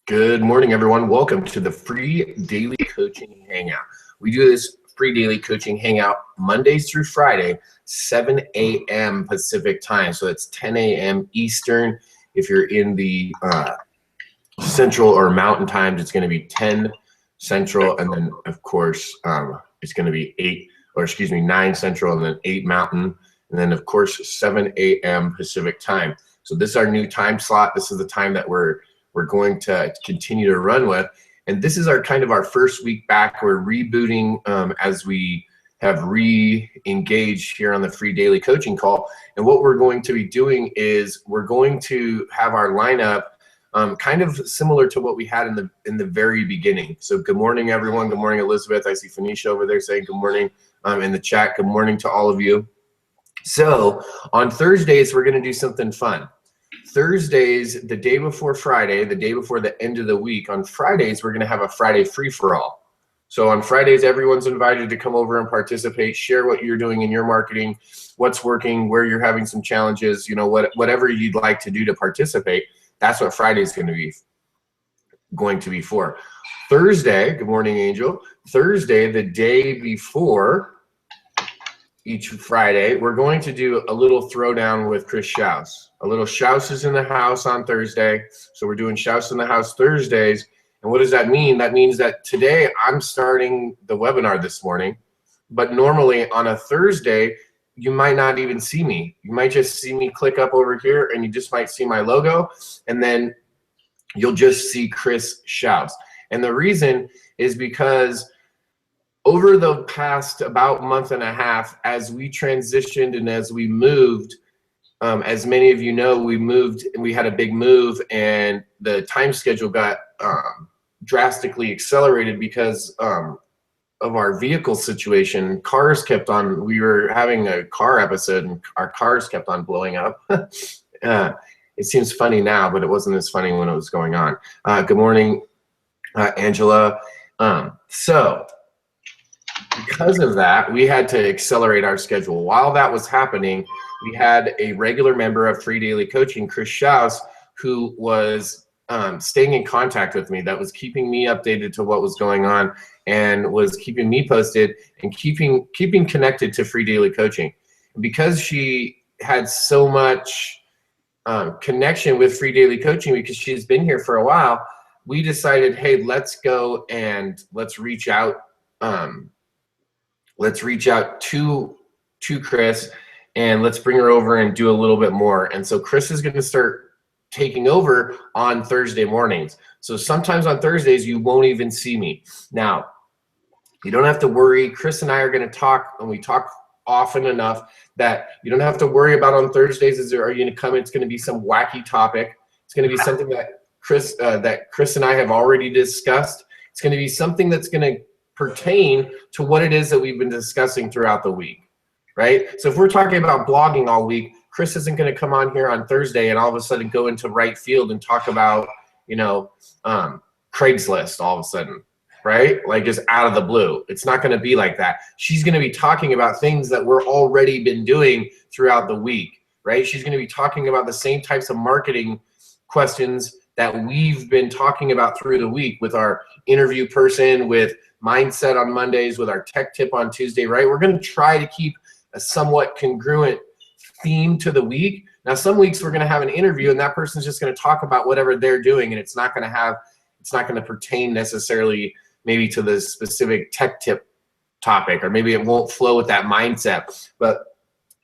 Good morning, everyone. Welcome to the free daily coaching hangout. We do this free daily coaching hangout Mondays through Friday, 7 a.m. Pacific time. So it's 10 a.m. Eastern. If you're in the Central or Mountain times, it's going to be 10 Central, and then of course it's going to be 9 Central, and then 8 Mountain, and then of course 7 a.m. Pacific time. So this is our new time slot. This is the time that we're going to continue to run with, and this is our first week back. We're rebooting as we have re-engaged here on the free daily coaching call. And what we're going to be doing is we're going to have our lineup kind of similar to what we had in the very beginning. So good morning, everyone. Good morning, Elizabeth. I see Phoenicia over there saying good morning in the chat. Good morning to all of you. So on Thursdays, we're going to do something fun. Thursdays, the day before Friday, the day before the end of the week, on Fridays, we're going to have a Friday free-for-all. So on Fridays, everyone's invited to come over and participate, share what you're doing in your marketing, what's working, where you're having some challenges, you know, whatever you'd like to do to participate. That's what Friday is going to be for. Thursday, good morning, Angel. Thursday, the day before each Friday, we're going to do a little throwdown with Chris Shouse. A little Shouse is in the house on Thursday. So we're doing Shouse in the house Thursdays. And what does that mean? That means that today I'm starting the webinar this morning, but normally on a Thursday, you might not even see me. You might just see me click up over here, and you just might see my logo, and then you'll just see Chris Shouse. And the reason is because over the past about month and a half, as we transitioned and as we moved, as many of you know, we moved and we had a big move, and the time schedule got drastically accelerated because of our vehicle situation. Cars kept on, we were having a car episode and our cars kept on blowing up. It seems funny now, but it wasn't as funny when it was going on. Good morning, Angela. So because of that, we had to accelerate our schedule. While that was happening, we had a regular member of Free Daily Coaching, Chris Shouse, who was staying in contact with me, that was keeping me updated to what was going on and was keeping me posted and keeping connected to Free Daily Coaching. Because she had so much connection with Free Daily Coaching, because she's been here for a while, we decided, hey, let's go and let's reach out to Chris, and let's bring her over and do a little bit more. And so Chris is going to start taking over on Thursday mornings. So sometimes on Thursdays, you won't even see me. Now, you don't have to worry. Chris and I are going to talk, and we talk often enough that you don't have to worry about on Thursdays, are you going to come? It's going to be some wacky topic. It's going to be something that Chris and I have already discussed. It's going to be something that's going to pertain to what it is that we've been discussing throughout the week, right? So if we're talking about blogging all week, Chris isn't going to come on here on Thursday and all of a sudden go into right field and talk about, you know, Craigslist all of a sudden, right? Like just out of the blue. It's not going to be like that. She's going to be talking about things that we're already been doing throughout the week, right? She's going to be talking about the same types of marketing questions that we've been talking about through the week with our interview person, with mindset on Mondays, with our tech tip on Tuesday, right? We're going to try to keep a somewhat congruent theme to the week. Now, some weeks we're going to have an interview and that person's just going to talk about whatever they're doing, and it's not going to pertain necessarily maybe to the specific tech tip topic, or maybe it won't flow with that mindset. But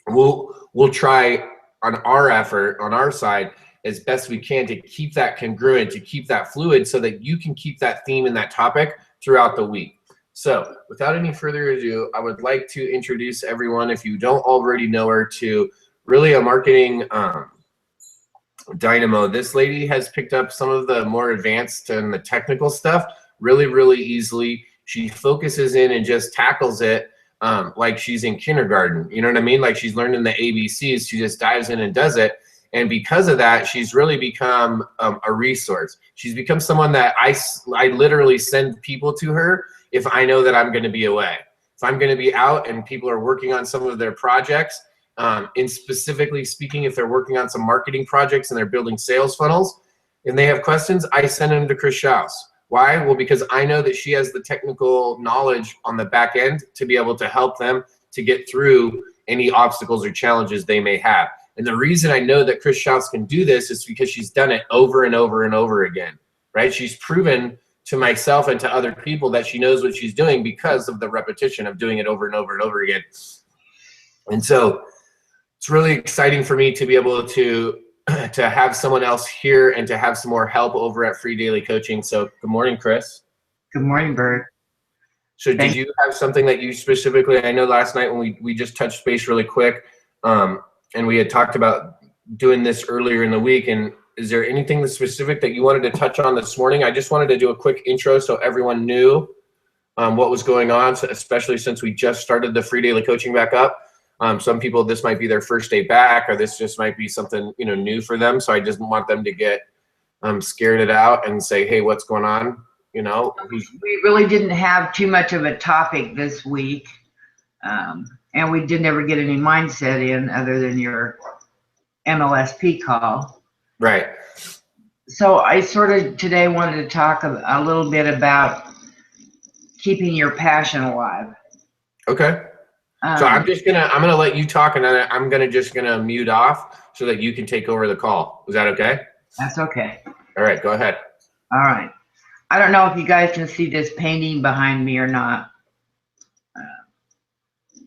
we'll try on our side as best we can to keep that congruent, to keep that fluid, so that you can keep that theme and that topic throughout the week. So without any further ado, I would like to introduce everyone, if you don't already know her, to really a marketing dynamo. This lady has picked up some of the more advanced and the technical stuff really, really easily. She focuses in and just tackles it like she's in kindergarten. You know what I mean? Like she's learning the ABCs. She just dives in and does it. And because of that, she's really become a resource. She's become someone that I literally send people to her if I know that I'm going to be away. If I'm going to be out and people are working on some of their projects, and specifically speaking, if they're working on some marketing projects and they're building sales funnels, and they have questions, I send them to Chrishouse. Why? Well, because I know that she has the technical knowledge on the back end to be able to help them to get through any obstacles or challenges they may have. And the reason I know that Chrishouse can do this is because she's done it over and over and over again, right? She's proven to myself and to other people that she knows what she's doing because of the repetition of doing it over and over and over again. And so it's really exciting for me to be able to have someone else here and to have some more help over at Free Daily Coaching. So good morning, Chris. Good morning, Bert. So did you have something that you specifically, I know last night when we just touched base really quick, and we had talked about doing this earlier in the week, and is there anything specific that you wanted to touch on this morning? I just wanted to do a quick intro so everyone knew what was going on, especially since we just started the Free Daily Coaching back up. Some people, this might be their first day back, or this just might be something, you know, new for them. So I just want them to get scared it out and say, hey, what's going on? You know, we really didn't have too much of a topic this week, and we didn't ever get any mindset in other than your MLSP call. Right. So I sort of today wanted to talk a little bit about keeping your passion alive. Okay. So I'm gonna let you talk, and then I'm gonna mute off so that you can take over the call. Is that okay? That's okay. All right, go ahead. All right. I don't know if you guys can see this painting behind me or not,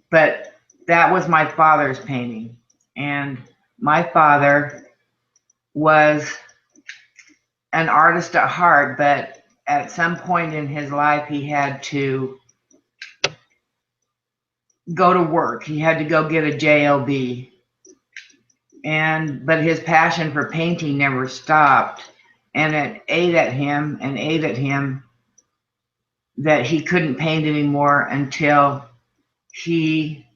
but that was my father's painting. And my father was an artist at heart, but at some point in his life, he had to go to work. He had to go get a JLB. But his passion for painting never stopped. And it ate at him that he couldn't paint anymore until he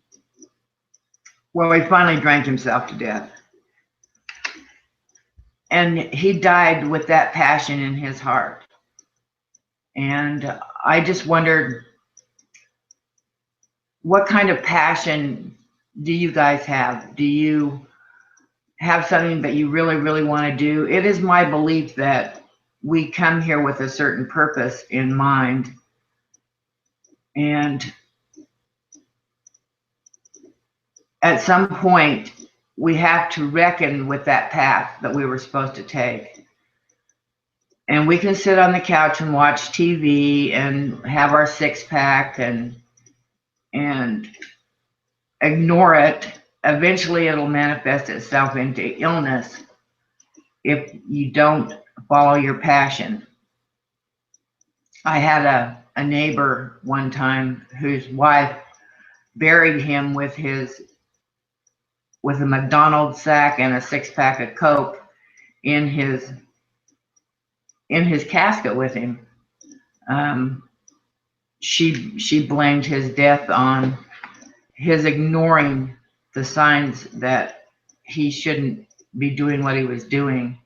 finally drank himself to death. And he died with that passion in his heart. And I just wondered, what kind of passion do you guys have? Do you have something that you really, really want to do? It is my belief that we come here with a certain purpose in mind. And at some point, we have to reckon with that path that we were supposed to take. And we can sit on the couch and watch TV and have our six-pack and ignore it. Eventually, it'll manifest itself into illness if you don't follow your passion. I had a neighbor one time whose wife buried him with a McDonald's sack and a six-pack of Coke in his casket with him. She blamed his death on his ignoring the signs that he shouldn't be doing what he was doing.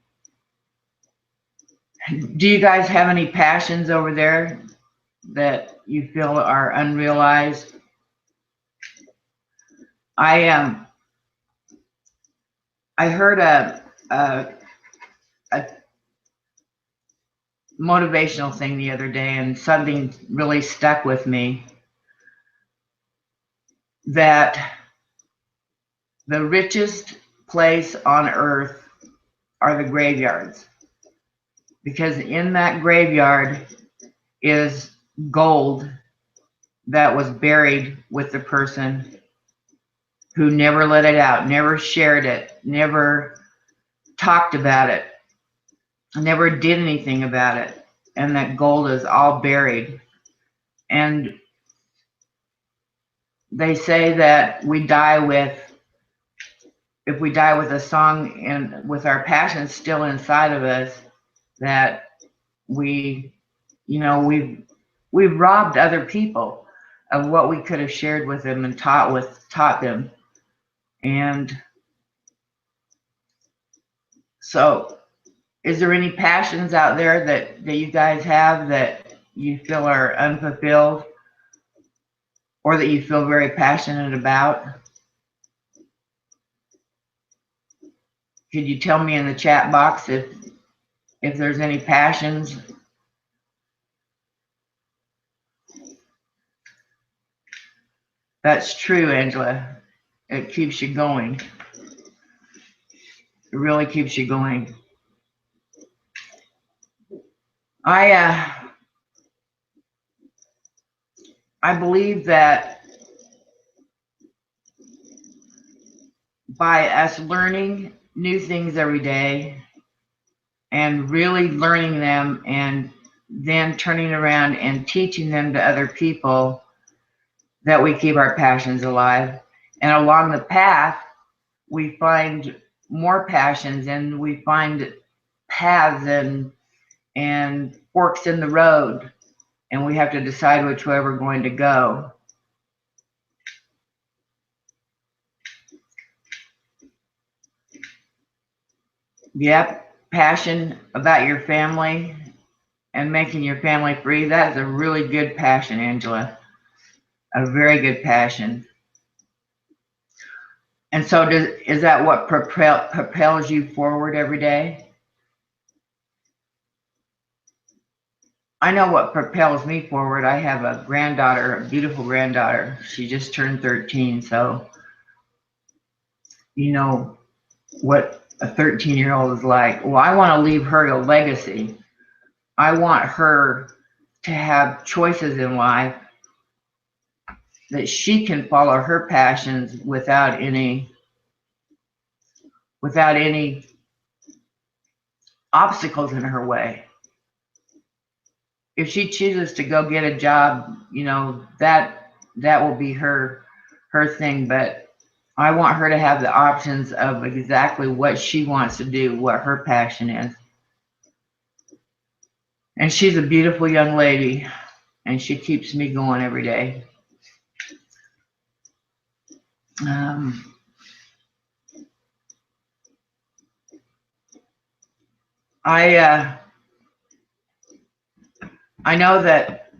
Do you guys have any passions over there that you feel are unrealized? I heard a motivational thing the other day, and something really stuck with me, that the richest place on earth are the graveyards, because in that graveyard is gold that was buried with the person who never let it out, never shared it, never talked about it, never did anything about it, and that gold is all buried. And they say that we die with, if we die with a song and with our passion still inside of us, that we've robbed other people of what we could have shared with them and taught them. And so, is there any passions out there that you guys have that you feel are unfulfilled, or that you feel very passionate about? Could you tell me in the chat box if there's any passions. That's true, Angela. It keeps you going. It really keeps you going. I believe that by us learning new things every day and really learning them and then turning around and teaching them to other people, that we keep our passions alive. And along the path, we find more passions, and we find paths and forks in the road, and we have to decide which way we're going to go. Yep, passion about your family and making your family free. That is a really good passion, Angela. A very good passion. And so is that what propels you forward every day? I know what propels me forward. I have a granddaughter, a beautiful granddaughter. She just turned 13, so you know what a 13-year-old is like. Well, I want to leave her a legacy. I want her to have choices in life that she can follow her passions without any obstacles in her way. If she chooses to go get a job, you know, that will be her thing, but I want her to have the options of exactly what she wants to do, what her passion is. And she's a beautiful young lady, and she keeps me going every day. I know that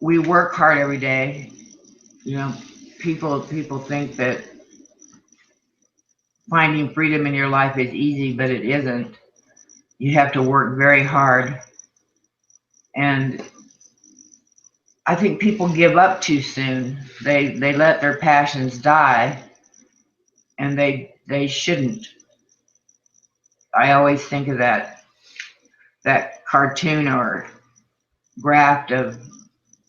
we work hard every day. You know, people think that finding freedom in your life is easy, but it isn't. You have to work very hard. And I think people give up too soon. They let their passions die, and they shouldn't. I always think of that cartoon or graph of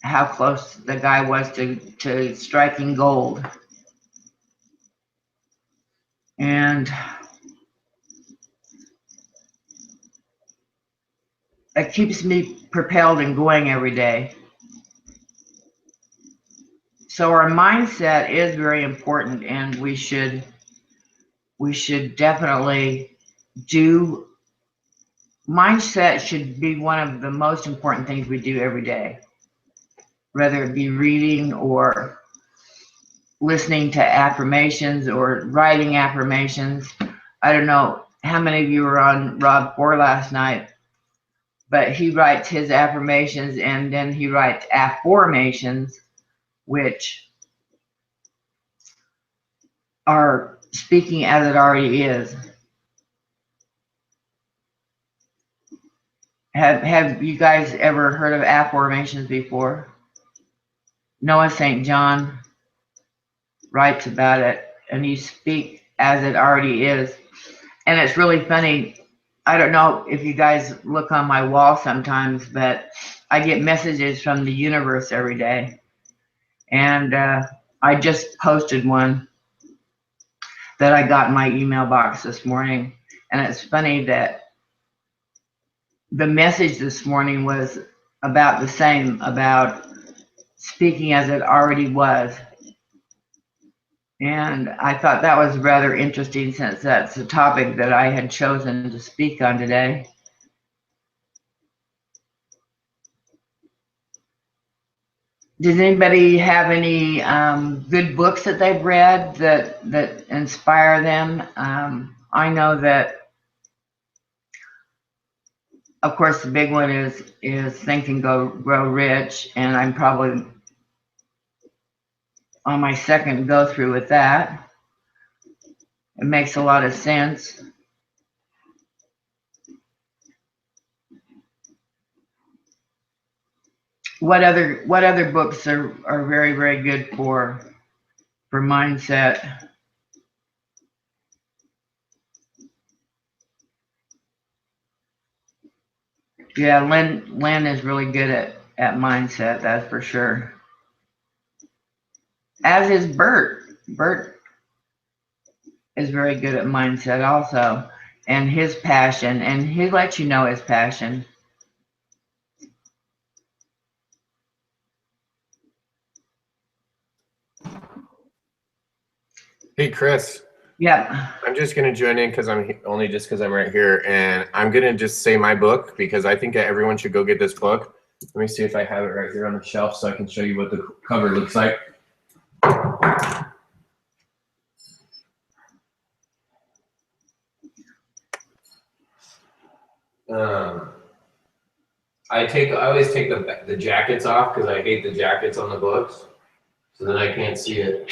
how close the guy was to striking gold. And it keeps me propelled and going every day. So our mindset is very important, and we should definitely do. Mindset should be one of the most important things we do every day, whether it be reading or listening to affirmations or writing affirmations. I don't know how many of you were on Rob Four last night, but he writes his affirmations and then he writes afformations, which are speaking as it already is. Have you guys ever heard of afformations before? Noah St. John writes about it, and you speak as it already is. And it's really funny. I don't know if you guys look on my wall sometimes, but I get messages from the universe every day. And I just posted one that I got in my email box this morning. And it's funny that the message this morning was about the same, about speaking as it already was. And I thought that was rather interesting, since that's the topic that I had chosen to speak on today. Does anybody have any good books that they've read that inspire them? I know that, of course, the big one is Think and Grow Rich, and I'm probably on my second go through with that. It makes a lot of sense. What other books are very, very good for mindset? Yeah, Lynn is really good at mindset, that's for sure. As is Bert. Bert is very good at mindset also, and his passion, and he lets you know his passion. Hey, Chris. Yeah. I'm just going to join in because I'm right here, and I'm going to just say my book because I think that everyone should go get this book. Let me see if I have it right here on the shelf so I can show you what the cover looks like. I always take the jackets off because I hate the jackets on the books, so then I can't see it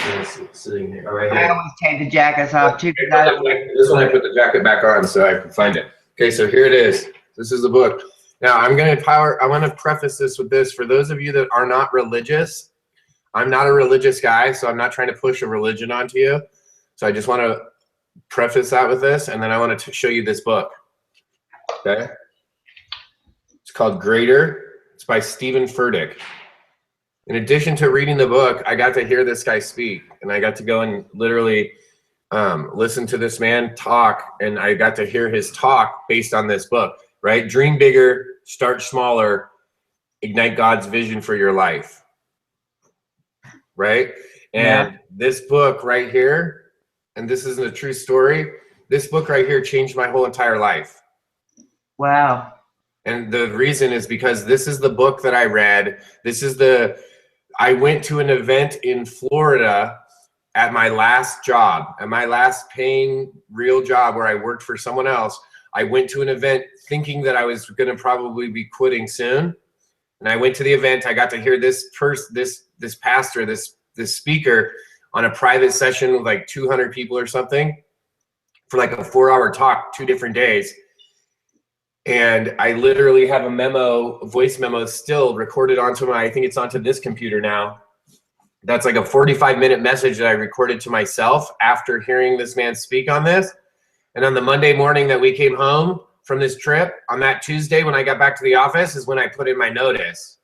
sitting here. Right here. I always take the jackets off too. This one I put the jacket back on so I can find it. Okay, so here it is. This is the book. Now I want to preface this with this. For those of you that are not religious, I'm not a religious guy, so I'm not trying to push a religion onto you. So I just want to preface that with this, and then I want to show you this book. Okay. It's called Greater. It's by Stephen Furtick. In addition to reading the book, I got to hear this guy speak, and I got to go and literally listen to this man talk, and I got to hear his talk based on this book, right? Dream bigger, start smaller, ignite God's vision for your life, right? And this book right here, and this isn't a true story, this book right here changed my whole entire life. Wow. And the reason is because this is the book that I read. I went to an event in Florida at my last job, at my last paying real job where I worked for someone else. I went to an event thinking that I was going to probably be quitting soon. And I went to the event. I got to hear this pastor, this speaker on a private session with like 200 people or something for like a 4-hour talk, 2 different days. And I literally have a voice memo still recorded onto I think it's onto this computer now. That's like a 45-minute message that I recorded to myself after hearing this man speak on this. And on the Monday morning that we came home from this trip, on that Tuesday when I got back to the office is when I put in my notice.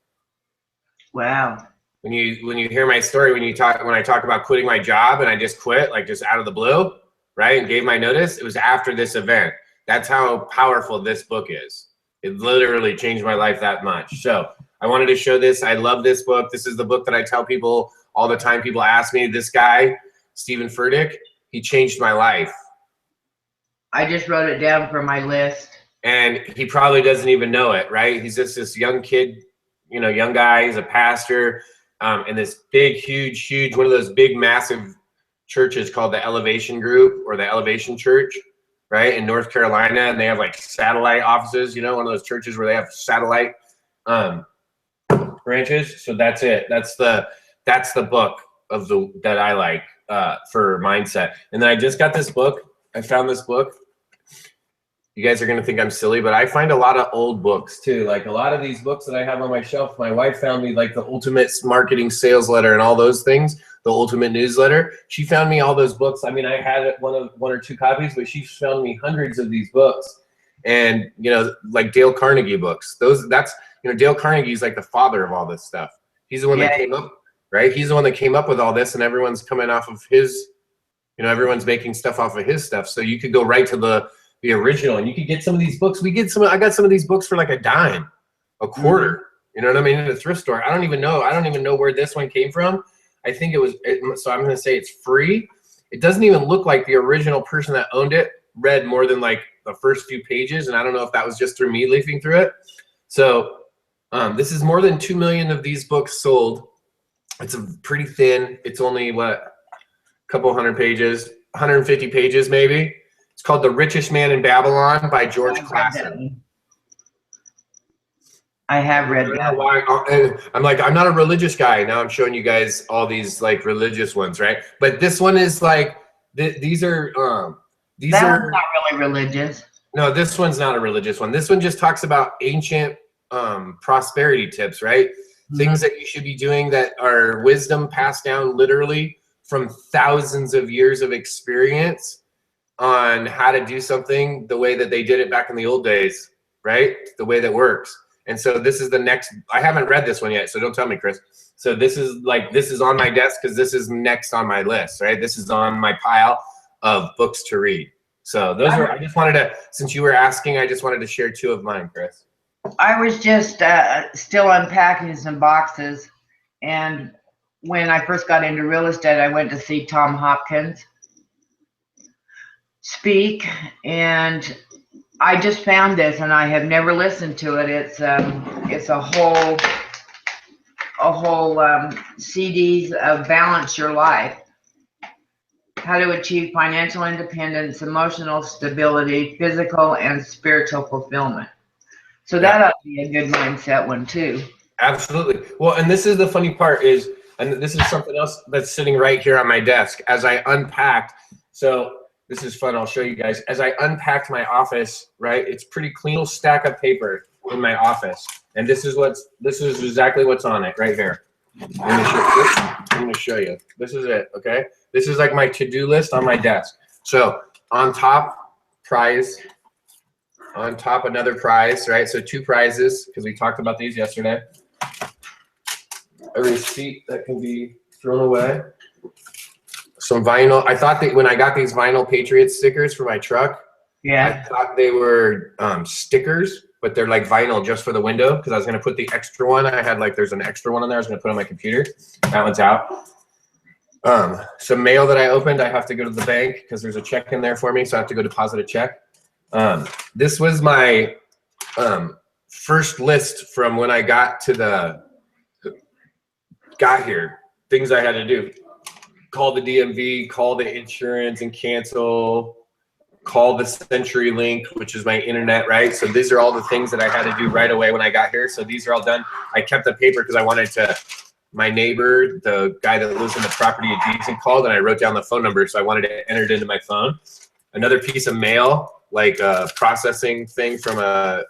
Wow. When you hear my story, when I talk about quitting my job and I just quit, like just out of the blue, right, and gave my notice, it was after this event. That's how powerful this book is. It literally changed my life that much. So I wanted to show this. I love this book. This is the book that I tell people all the time. People ask me, this guy, Stephen Furtick, he changed my life. I just wrote it down for my list. And he probably doesn't even know it, right? He's just this young kid, young guy. He's a pastor in this big, huge, one of those big, massive churches called the Elevation Group or the Elevation Church. Right, in North Carolina, and they have like satellite offices, one of those churches where they have satellite branches. So that's it. That's the book that I like for mindset. And then I just got this book. I found this book. You guys are gonna think I'm silly, but I find a lot of old books too. Like a lot of these books that I have on my shelf, my wife found me like the Ultimate Marketing Sales Letter and all those things. The Ultimate Newsletter. She found me all those books. I mean, I had one or 2 copies, but she found me hundreds of these books. And like Dale Carnegie books. Dale Carnegie's like the father of all this stuff. He's the one that came up, right? He's the one that came up with all this, and everyone's coming off of his. Everyone's making stuff off of his stuff. So you could go right to the original, and you could get some of these books. I got some of these books for like a dime, a quarter. You know what I mean? In a thrift store. I don't even know where this one came from. I think so I'm going to say it's free. It doesn't even look like the original person that owned it read more than like the first few pages. And I don't know if that was just through me leafing through it. So this is more than 2 million of these books sold. It's pretty thin. It's only a couple hundred pages, 150 pages maybe. It's called The Richest Man in Babylon by George Clason. I have read that. I'm not a religious guy. Now I'm showing you guys all these like religious ones, right? But this one is like, these are not really religious. No, this one's not a religious one. This one just talks about ancient prosperity tips, right? things that you should be doing that are wisdom passed down literally from thousands of years of experience on how to do something the way that they did it back in the old days, right? The way that works. And so this is the next, I haven't read this one yet, so don't tell me, Chris. So this is on my desk because this is next on my list, right? This is on my pile of books to read. So those are, I just wanted to, since you were asking, I just wanted to share 2 of mine, Chris. I was just still unpacking some boxes, and when I first got into real estate, I went to see Tom Hopkins speak, and I just found this, and I have never listened to it. It's a whole CDs of Balance Your Life. How to achieve financial independence, emotional stability, physical and spiritual fulfillment. So that ought to be a good mindset one too. Absolutely. Well, and this is the funny part is, and this is something else that's sitting right here on my desk as I unpacked. So this is fun. I'll show you guys. As I unpacked my office, right? It's pretty clean little stack of paper in my office. And this is exactly what's on it right here. I'm going to show you. This is it, okay? This is like my to-do list on my desk. So on top, prize. On top, another prize, right? So 2 prizes, because we talked about these yesterday. A receipt that can be thrown away. Some vinyl. I thought that when I got these Vinyl Patriot stickers for my truck, I thought they were stickers, but they're like vinyl just for the window, because I was going to put the extra one. I had there's an extra one in there I was going to put on my computer. That one's out. Some mail that I opened, I have to go to the bank because there's a check in there for me, so I have to go deposit a check. This was my first list from when I got here. Things I had to do. Call the DMV, call the insurance and cancel, call the CenturyLink, which is my internet, right? So these are all the things that I had to do right away when I got here. So these are all done. I kept the paper because I wanted to, my neighbor, the guy that lives in the property adjacent called, and I wrote down the phone number, so I wanted to enter it into my phone. Another piece of mail, like a processing thing from a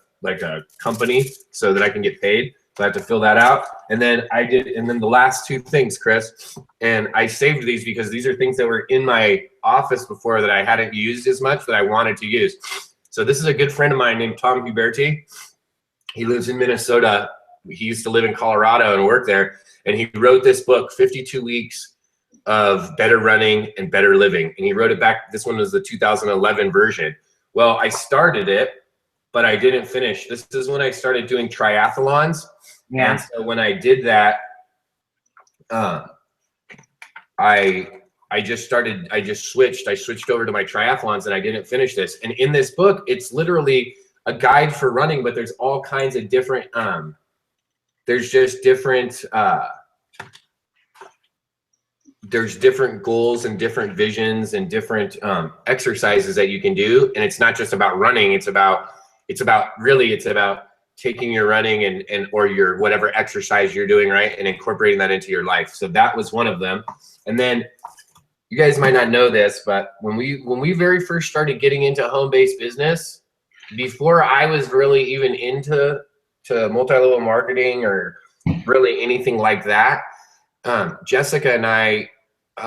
company so that I can get paid. So I have to fill that out. And then the last 2 things, Chris, and I saved these because these are things that were in my office before that I hadn't used as much that I wanted to use. So this is a good friend of mine named Tom Huberti. He lives in Minnesota. He used to live in Colorado and work there. And he wrote this book, 52 Weeks of Better Running and Better Living. And he wrote it back, this one was the 2011 version. Well, I started it, but I didn't finish. This is when I started doing triathlons. Yeah. And so when I did that, I switched over to my triathlons, and I didn't finish this. And in this book, it's literally a guide for running, but there's all kinds of different, there's different goals and different visions and different exercises that you can do. And it's not just about running. It's about taking your running or your whatever exercise you're doing, right, and incorporating that into your life. So that was one of them. And then you guys might not know this, but when we very first started getting into home-based business, before I was really even into multi-level marketing or really anything like that, Jessica and I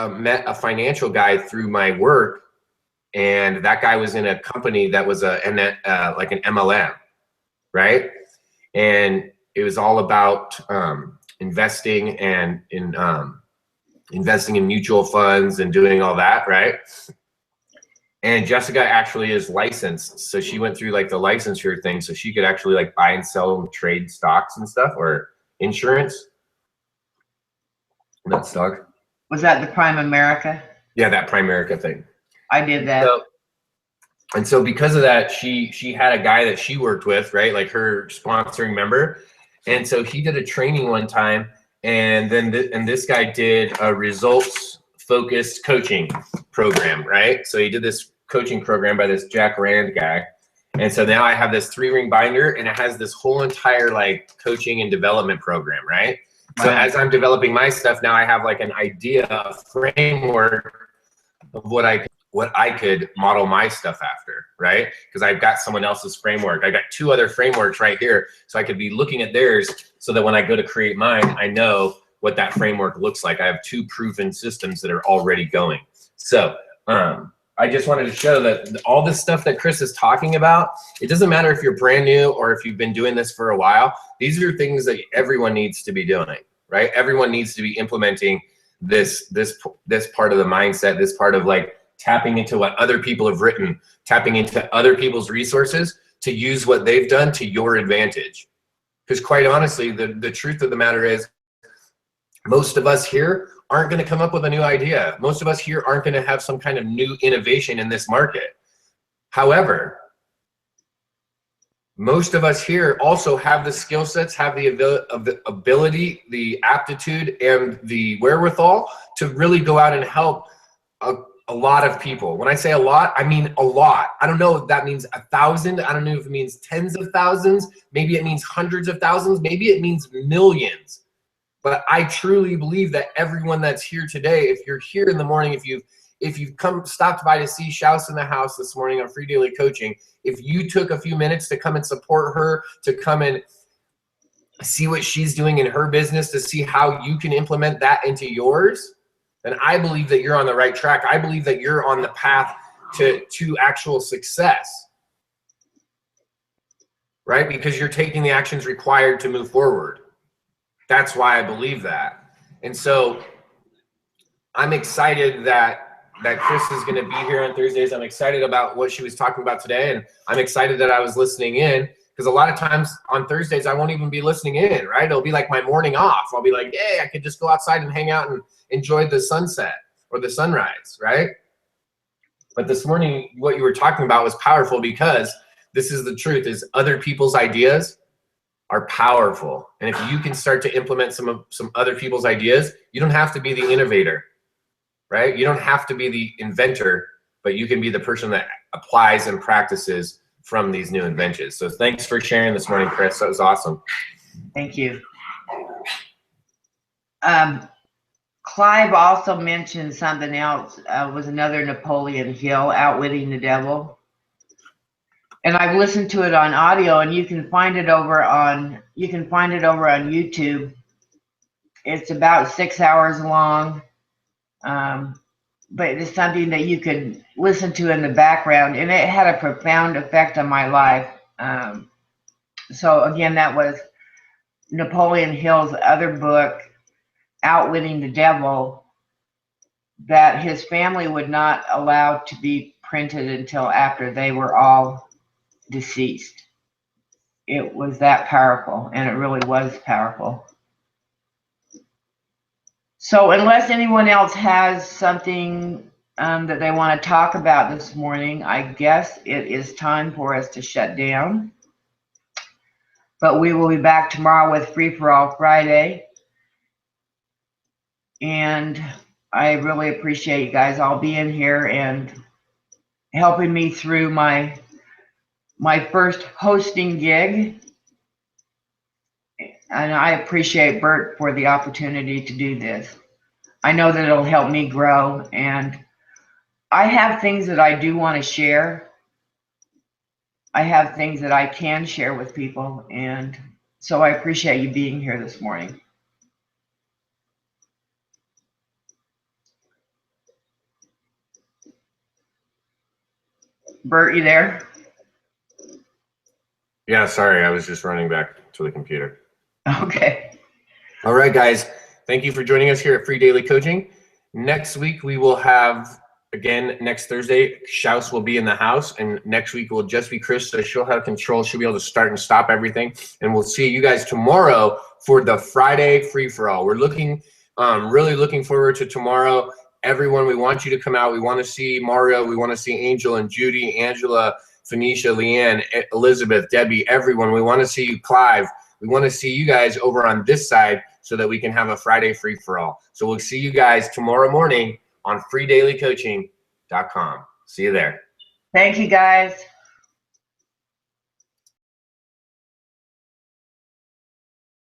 met a financial guy through my work, and that guy was in a company that was like an MLM, right? And it was all about investing and investing in mutual funds and doing all that, right? And Jessica actually is licensed, so she went through the licensure thing, so she could actually buy and sell and trade stocks and stuff, or insurance. That stock. Was that the Prime America? Yeah, that Prime America thing. I did that. So because of that, she had a guy that she worked with, right? Like her sponsoring member. And so he did a training one time, and then this guy did a results-focused coaching program, right? So he did this coaching program by this Jack Rand guy. And so now I have this 3-ring binder, and it has this whole entire coaching and development program, right? Wow. So as I'm developing my stuff, now I have an idea, a framework of what I can what I could model my stuff after, right? Because I've got someone else's framework. I got 2 other frameworks right here, so I could be looking at theirs so that when I go to create mine, I know what that framework looks like. I have 2 proven systems that are already going. So I just wanted to show that all this stuff that Chris is talking about, it doesn't matter if you're brand new or if you've been doing this for a while. These are things that everyone needs to be doing, right? Everyone needs to be implementing this part of the mindset, this part of like tapping into what other people have written, tapping into other people's resources to use what they've done to your advantage. Because quite honestly, the truth of the matter is, most of us here aren't going to come up with a new idea. Most of us here aren't going to have some kind of new innovation in this market. However, most of us here also have the skill sets, have the ability, the aptitude, and the wherewithal to really go out and help a lot of people. When I say a lot, I mean a lot. I don't know if that means 1,000. I don't know if it means tens of thousands. Maybe it means hundreds of thousands. Maybe it means millions. But I truly believe that everyone that's here today, if you're here in the morning, if you've stopped by to see Shouse in the house this morning on Free Daily Coaching, if you took a few minutes to come and support her, to come and see what she's doing in her business, to see how you can implement that into yours, then I believe that you're on the right track. I believe that you're on the path to actual success, right? Because you're taking the actions required to move forward. That's why I believe that. And so I'm excited that Chris is going to be here on Thursdays. I'm excited about what she was talking about today, and I'm excited that I was listening in, because a lot of times on Thursdays I won't even be listening in, right? It'll be like my morning off. I'll be like, hey, I could just go outside and hang out and enjoy the sunset or the sunrise, right? But this morning, what you were talking about was powerful, because this is the truth, is other people's ideas are powerful. And if you can start to implement some other people's ideas, you don't have to be the innovator, right? You don't have to be the inventor, but you can be the person that applies and practices from these new inventions. So thanks for sharing this morning, Chris. That was awesome. Thank you. Clive also mentioned something else, was another Napoleon Hill, Outwitting the Devil. And I've listened to it on audio, and you can find it over on YouTube. It's about 6 hours long, but it's something that you could listen to in the background, and it had a profound effect on my life. So again, that was Napoleon Hill's other book, Outwitting the Devil, that his family would not allow to be printed until after they were all deceased. It was that powerful, and it really was powerful. So unless anyone else has something that they want to talk about this morning, I guess it is time for us to shut down. But we will be back tomorrow with Free for All Friday. And I really appreciate you guys all being here and helping me through my first hosting gig. And I appreciate Bert for the opportunity to do this. I know that it'll help me grow, and I have things that I do want to share. I have things that I can share with people, and so I appreciate you being here this morning. Bert, you there? Yeah, sorry, I was just running back to the computer. Okay. All right, guys. Thank you for joining us here at Free Daily Coaching. Next week, we will have, again, next Thursday, Shouse will be in the house, and next week will just be Chris, so she'll have control. She'll be able to start and stop everything, and we'll see you guys tomorrow for the Friday free-for-all. We're really looking forward to tomorrow. Everyone, we want you to come out. We want to see Mario. We want to see Angel and Judy, Angela, Phoenicia, Leanne, Elizabeth, Debbie, everyone. We want to see you, Clive. We want to see you guys over on this side so that we can have a Friday free-for-all. So we'll see you guys tomorrow morning on freedailycoaching.com. See you there. Thank you, guys.